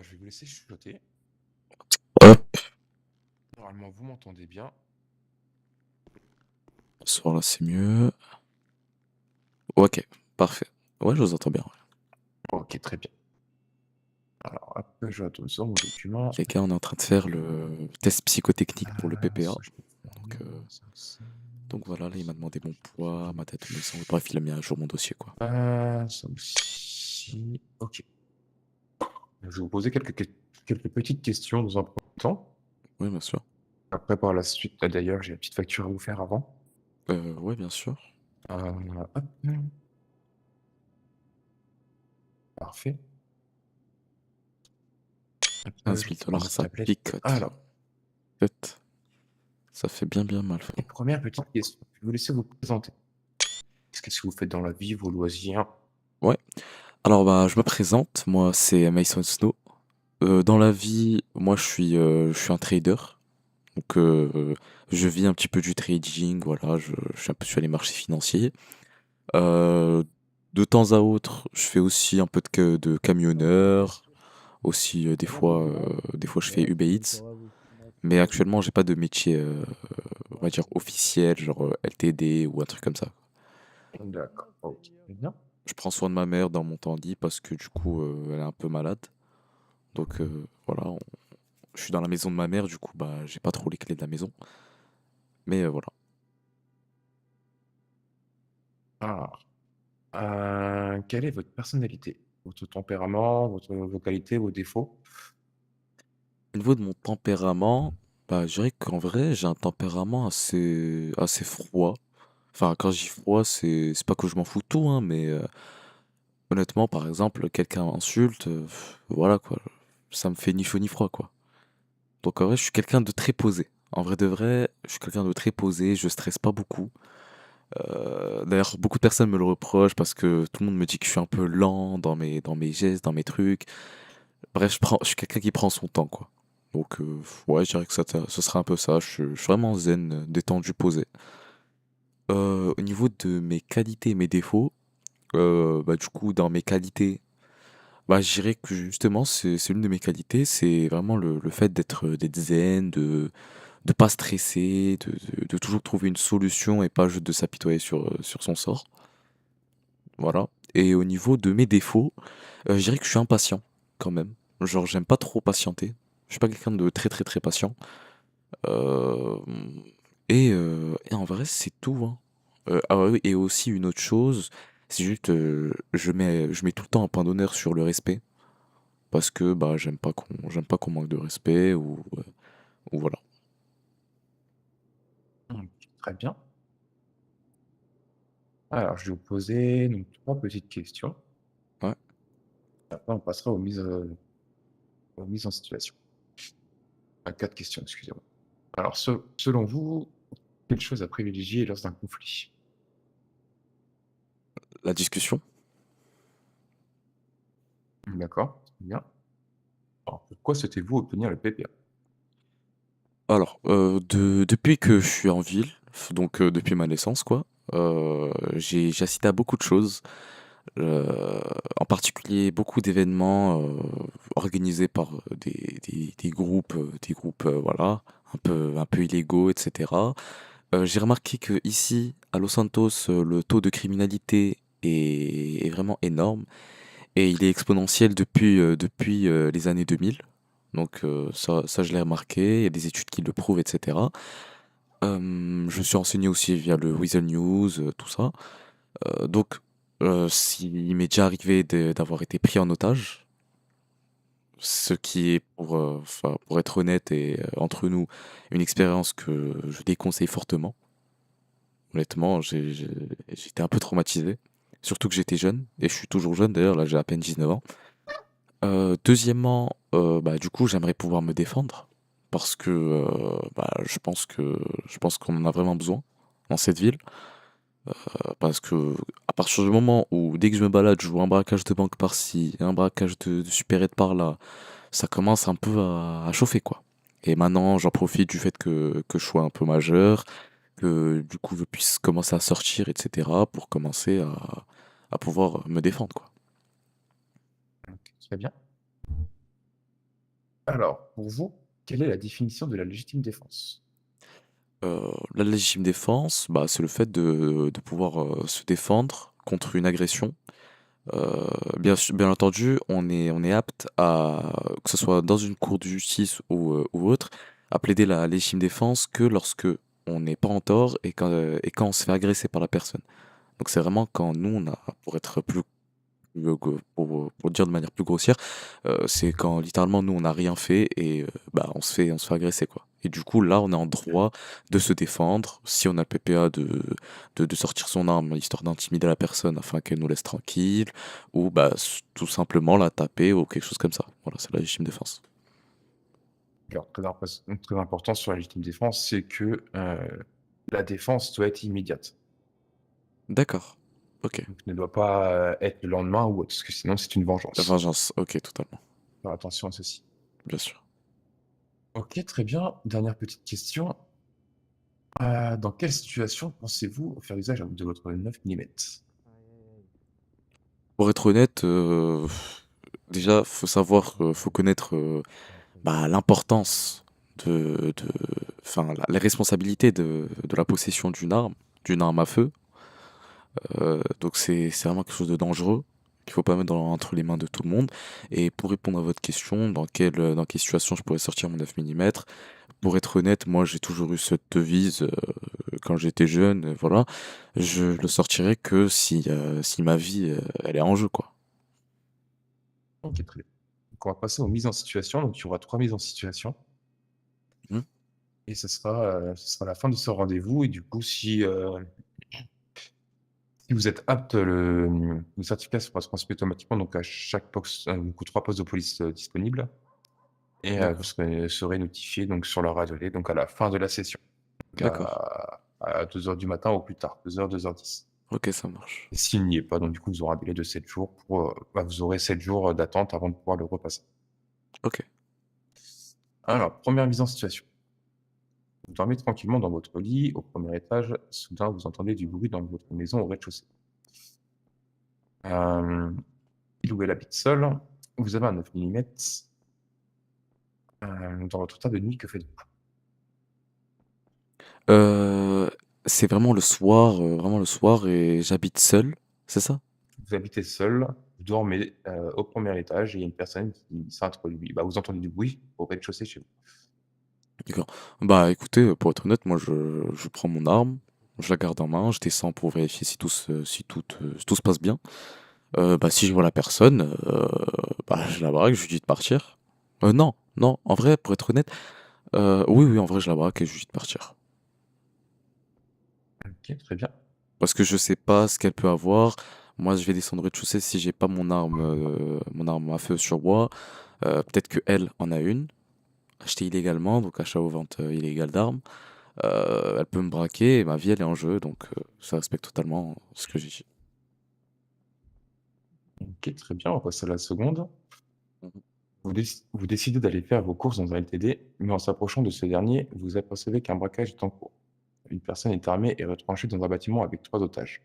Je vais vous laisser chuchoter. Hop, Normalement, vous m'entendez bien. ce là c'est mieux. Ok, parfait. Ouais, je vous entends bien. Ok, très bien. Alors, hop, je retourne sur mon document. Ok, on est en train de faire le test psychotechnique pour le PPA. Ça, je peux Donc, fermer, ça. donc voilà, là, il m'a demandé mon poids, ma date de naissance. Bref, il a mis à jour mon dossier, quoi. Ça aussi. Ok. Je vais vous poser quelques petites questions dans un premier temps. Oui, bien sûr. Après, par la suite, d'ailleurs, j'ai une petite facture à vous faire avant. Ouais, bien sûr. Hop, parfait. Hop, 15 je 000 pose dollars, la ça tablette. picote. Alors, Peut-être. Ça fait bien mal, les frérot. premières petites questions. Je vais vous laisser vous présenter. Qu'est-ce que vous faites dans la vie, vos loisirs? Ouais. Alors, bah, je me présente. Moi, c'est Mason Snow. Dans la vie, moi, je suis un trader. Donc, je vis un petit peu du trading. Voilà, je suis un peu sur les marchés financiers. Euh, de temps à autre, je fais aussi un peu de camionneur, aussi des fois je fais Uber Eats. Mais actuellement, j'ai pas de métier, on va dire officiel, genre LTD ou un truc comme ça. D'accord, ok. Très bien. Je prends soin de ma mère dans mon temps libre parce que du coup, elle est un peu malade. Donc voilà, je suis dans la maison de ma mère, du coup, bah, j'ai pas trop les clés de la maison. Mais voilà. Alors, quelle est votre personnalité? Votre tempérament, vos qualités, vos défauts? Au niveau de mon tempérament, bah, je dirais qu'en vrai, j'ai un tempérament assez froid. Enfin, quand je dis froid, c'est pas que je m'en fous de tout, hein, mais honnêtement, par exemple, quelqu'un m'insulte, voilà quoi, ça me fait ni chaud ni froid quoi. Donc en vrai, je suis quelqu'un de très posé. En vrai de vrai, je suis quelqu'un de très posé, je stresse pas beaucoup. D'ailleurs, beaucoup de personnes me le reprochent parce que tout le monde me dit que je suis un peu lent dans mes gestes, dans mes trucs. Bref, je suis quelqu'un qui prend son temps quoi. Donc ouais, je dirais que ce sera un peu ça. Je suis vraiment zen, détendu, posé. Au niveau de mes qualités et mes défauts, bah, du coup, dans mes qualités, bah, je dirais que justement, c'est l'une de mes qualités, c'est vraiment le fait d'être zen, de pas stresser, de toujours trouver une solution et pas juste de s'apitoyer sur son sort. Voilà. Et au niveau de mes défauts, je dirais que je suis impatient quand même. Genre, j'aime pas trop patienter. Je suis pas quelqu'un de très très très patient. Euh, et en vrai, c'est tout, hein. Ah ouais, oui, et aussi une autre chose, c'est juste, je mets tout le temps un point d'honneur sur le respect. Parce que bah, j'aime pas qu'on manque de respect ou voilà. Ok, très bien. Alors, je vais vous poser donc 3 petites questions. Ouais. Après, on passera aux mises en situation. 4 questions, excusez-moi. Alors, selon vous, quelle chose à privilégier lors d'un conflit? La discussion. D'accord, très bien. Alors, pourquoi souhaitez-vous obtenir le PPA? Alors, depuis que je suis en ville, donc depuis ma naissance, quoi, j'ai assisté à beaucoup de choses. euh, En particulier beaucoup d'événements organisés par des groupes, voilà, un peu illégaux, etc. J'ai remarqué que ici, à Los Santos, le taux de criminalité est vraiment énorme et il est exponentiel depuis les années 2000. Donc ça je l'ai remarqué, il y a des études qui le prouvent, etc. Je me suis renseigné aussi via le Weasel News, tout ça. Donc, il m'est déjà arrivé d'avoir été pris en otage, ce qui est, enfin, pour être honnête et entre nous, une expérience que je déconseille fortement. Honnêtement, j'étais un peu traumatisé. Surtout que j'étais jeune, et je suis toujours jeune d'ailleurs, là j'ai à peine 19 ans. Deuxièmement, bah, du coup, j'aimerais pouvoir me défendre, parce que bah, je pense qu'on en a vraiment besoin dans cette ville. Parce que à partir du moment où dès que je me balade, je vois un braquage de banque par-ci, un braquage de supérette par-là, ça commence un peu à chauffer quoi. Et maintenant, j'en profite du fait que je sois un peu majeur, que du coup je puisse commencer à sortir, etc. pour commencer à pouvoir me défendre quoi. OK, très bien. Alors, pour vous, quelle est la définition de la légitime défense? La légitime défense, bah, c'est le fait de pouvoir, se défendre contre une agression. Bien entendu, on est apte à que ce soit dans une cour de justice ou autre, à plaider la légitime défense que lorsque on n'est pas en tort et quand on se fait agresser par la personne. Donc c'est vraiment quand nous on a pour être plus pour dire de manière plus grossière, c'est quand littéralement nous on n'a rien fait et bah, on se fait agresser quoi. Et du coup là, on est en droit de se défendre, si on a le PPA de sortir son arme histoire d'intimider la personne afin qu'elle nous laisse tranquille ou bah, tout simplement la taper ou quelque chose comme ça. Voilà, c'est la légitime défense. Alors, très important sur la légitime défense, c'est que, la défense doit être immédiate. D'accord. OK. Donc ne doit pas, être le lendemain ou autre, parce que sinon c'est une La vengeance. vengeance, OK, totalement, Faire attention à ceci. bien sûr. OK, très bien. Dernière petite question. Dans quelle situation pensez-vous faire usage de votre 9 millimètres? Pour être honnête, déjà, faut savoir, faut connaître, bah, l'importance de enfin, la les responsabilités de la possession d'une arme à feu. Donc c'est vraiment quelque chose de dangereux, qu'il faut pas mettre entre les mains de tout le monde. Et pour répondre à votre question, dans quelle situation je pourrais sortir mon 9 millimètres. Pour être honnête, moi, j'ai toujours eu cette devise, quand j'étais jeune, voilà. Je le sortirais que si ma vie, elle est en jeu, quoi. OK, très bien. Donc on va passer aux mises en situation. Donc il y aura 3 mises en situation Mmh, et ce sera la fin de ce rendez-vous et du coup si vous êtes apte, le certificat sera transmis automatiquement donc à chaque poste, donc aux 3 postes de police, disponibles et vous d'accord, serez notifié donc sur leur relais donc à la fin de la session. Donc d'accord. à 2 heures du matin au plus tard, 2 heures 10. OK, ça marche. Et s'il n'y est pas, donc du coup, vous aurez un délai de 7 jours pour, vous aurez 7 jours, d'attente avant de pouvoir le repasser. OK. Alors, première mise en situation. Vous dormez tranquillement dans votre lit au premier étage. Soudain, vous entendez du bruit dans votre maison au rez-de-chaussée. Il ou elle habite seul. Vous avez un 9 millimètres. Dans votre état de nuit, que faites-vous? Heu, c'est vraiment le soir et j'habite seul, c'est ça? Vous habitez seul, vous dormez, au premier étage et il y a une personne qui s'introduit. Bah, vous entendez du bruit au rez-de-chaussée chez vous. D'accord. Bah, écoutez, pour être honnête, moi, je prends mon arme, je la garde en main, je descends pour vérifier si tout se passe bien. Bah, si je vois la personne, bah, je la braque, je lui dis de partir. Non, non, en vrai, pour être honnête, oui, oui, en vrai, je la braque et je lui dis de partir. OK, très bien. Parce que je sais pas ce qu'elle peut avoir. Moi, je vais descendre au rez-de-chaussée si j'ai pas mon arme à feu sur moi. Peut-être qu'elle en a une, achetée illégalement, donc achat ou vente, illégale d'armes. Elle peut me braquer et ma vie, elle est en jeu, donc ça respecte totalement ce que j'ai dit. OK, très bien, on va passer à la seconde. Mmh. Vous décidez d'aller faire vos courses dans un LTD, mais en s'approchant de ce dernier, vous apercevez qu'un braquage est en cours. Une personne est armée et retranchée dans un bâtiment avec 3 otages.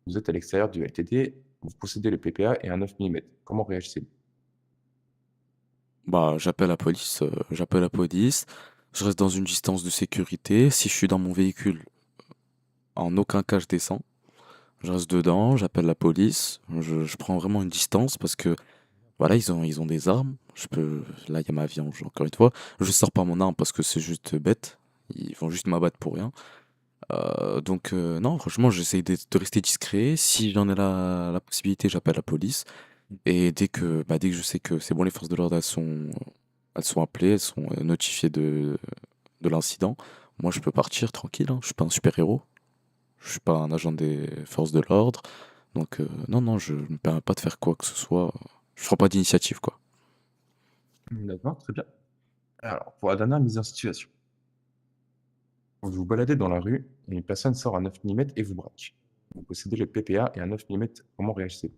Vous êtes à l'extérieur du LTD, vous possédez le PPA et un 9 millimètres. Comment réagissez-vous? Bah, j'appelle la police, je reste dans une distance de sécurité. Si je suis dans mon véhicule, en aucun cas je descends. Je reste dedans, j'appelle la police, je prends vraiment une distance parce que voilà, ils ont des armes. Là, il y a ma vie en jeu, encore une fois. Je sors pas mon arme parce que c'est juste bête. Ils vont juste m'abattre pour rien. Donc, non, franchement, j'essaye de rester discret. Si j'en ai la possibilité, j'appelle la police. Et dès que je sais que c'est bon, les forces de l'ordre, elles sont appelées, elles sont notifiées de l'incident. Moi, je peux partir tranquille, hein. Je suis pas un super-héros. Je suis pas un agent des forces de l'ordre. Donc, non, non, je me permets pas de faire quoi que ce soit. Je prends pas d'initiative, quoi. D'accord, très bien. Alors, pour la dernière mise en situation, vous vous baladez dans la rue et une personne sort un 9 millimètres et vous braque. Vous possédez le PPA et un 9 millimètres. Comment réagissez-vous?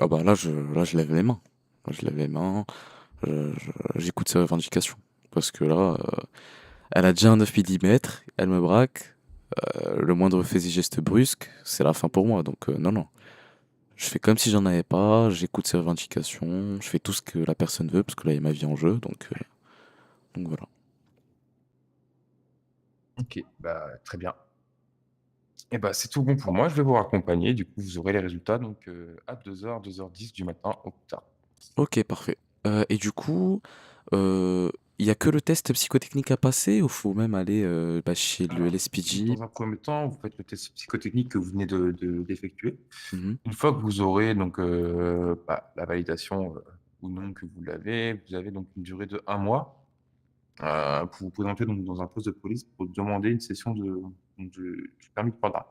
Ah bah là, je lève les mains. Là, je lève les mains, j'écoute ses revendications. Parce que là, elle a déjà un 9 millimètres, elle me braque. Le moindre fait et geste brusque, c'est la fin pour moi. Donc, non, non. Je fais comme si j'en avais pas, j'écoute ses revendications, je fais tout ce que la personne veut, parce que là, il y a ma vie en jeu, donc voilà. OK, bah, très bien. Et bah, c'est tout bon pour moi, je vais vous raccompagner. Du coup, vous aurez les résultats donc à 2 h 10 du matin au plus tard. Ok, parfait. Et du coup, il y a que le test psychotechnique à passer ou faut même aller bah, chez le Alors, LSPJ? dans un premier temps, vous faites le test psychotechnique que vous venez d'effectuer. Mhm. Une fois que vous aurez donc bah, la validation, ou non que vous avez donc une durée de 1 mois, pour vous présenter donc dans un poste de police pour demander une session du permis de conduire.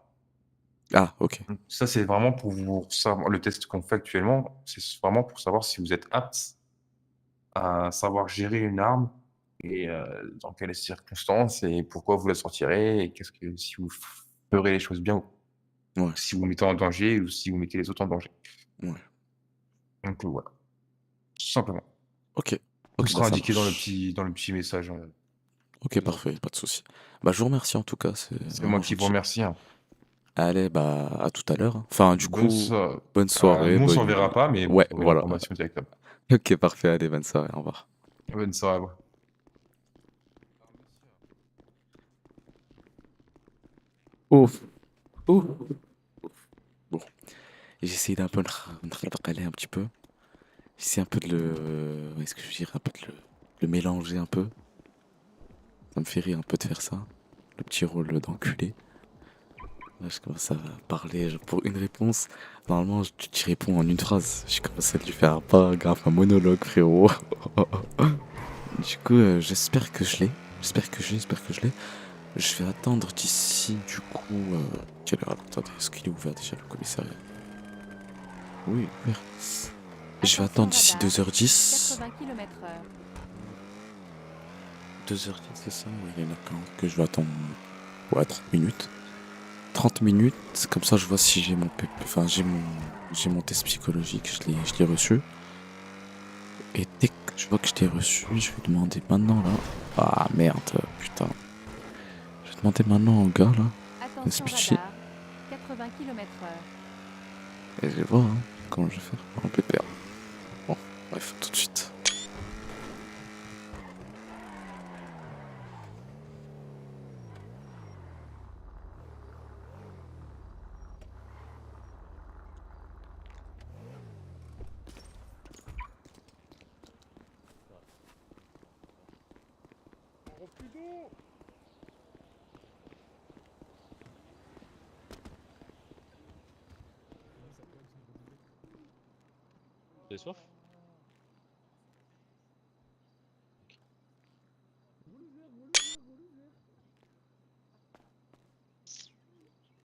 Ah, ok. Donc ça, c'est vraiment pour vous savoir le test qu'on fait actuellement, c'est vraiment pour savoir si vous êtes apte à savoir gérer une arme et dans quelles circonstances et pourquoi vous la sortirez et qu'est-ce que si vous ferez les choses bien ou Ouais, si vous vous mettez en danger ou si vous mettez les autres en danger. ouais. Donc voilà, tout simplement. Ok. Tout Ok, bah sera ça indiqué marche. dans le petit message, Ok, vous parfait, envoie. pas de souci. Bah, je vous remercie en tout cas, c'est C'est moi vraiment qui vous gentil. remercie, hein. Allez, bah, à tout à l'heure, hein. Enfin, du Bonne coup, so bonne soirée, Nous on bonne s'en verra nuit. pas, mais Ouais, vous aurez voilà. l'information directement. Ok, parfait, allez, bonne soirée, au revoir. Bonne soirée à vous. Ouf. Ouf. Bon, j'ai essayé d'un peu de le un petit peu. J'essaie un peu de le. Est-ce que je veux dire un peu de le mélanger un peu. Ça me fait rire un peu de faire ça. Le petit rôle d'enculé. Là, je commence à parler pour une réponse. Normalement, tu réponds en une phrase. Je commence à lui faire un paragraphe, un monologue, frérot. Du coup, j'espère que je l'ai. J'espère que je l'ai. Je vais attendre d'ici, du coup. Quelle heure? Attendez, est-ce qu'il est ouvert déjà le commissariat? Oui, il est ouvert. Je vais Attention attendre d'ici radar, 2h10. 80 km/h. 2h10, c'est ça? Oui, il y en a quand que je vais attendre. Ouais, 30 minutes. 30 minutes, comme ça je vois si j'ai mon enfin j'ai mon test psychologique, je l'ai reçu. Et dès que je vois que je l'ai reçu, je vais demander maintenant là. Ah merde, putain. Je vais demander maintenant au gars là, Attention SPJ, radar, 80 km/h. et je vais voir hein, comment je vais faire. Un pépère. Bon, bref, tout de suite. T'as soif?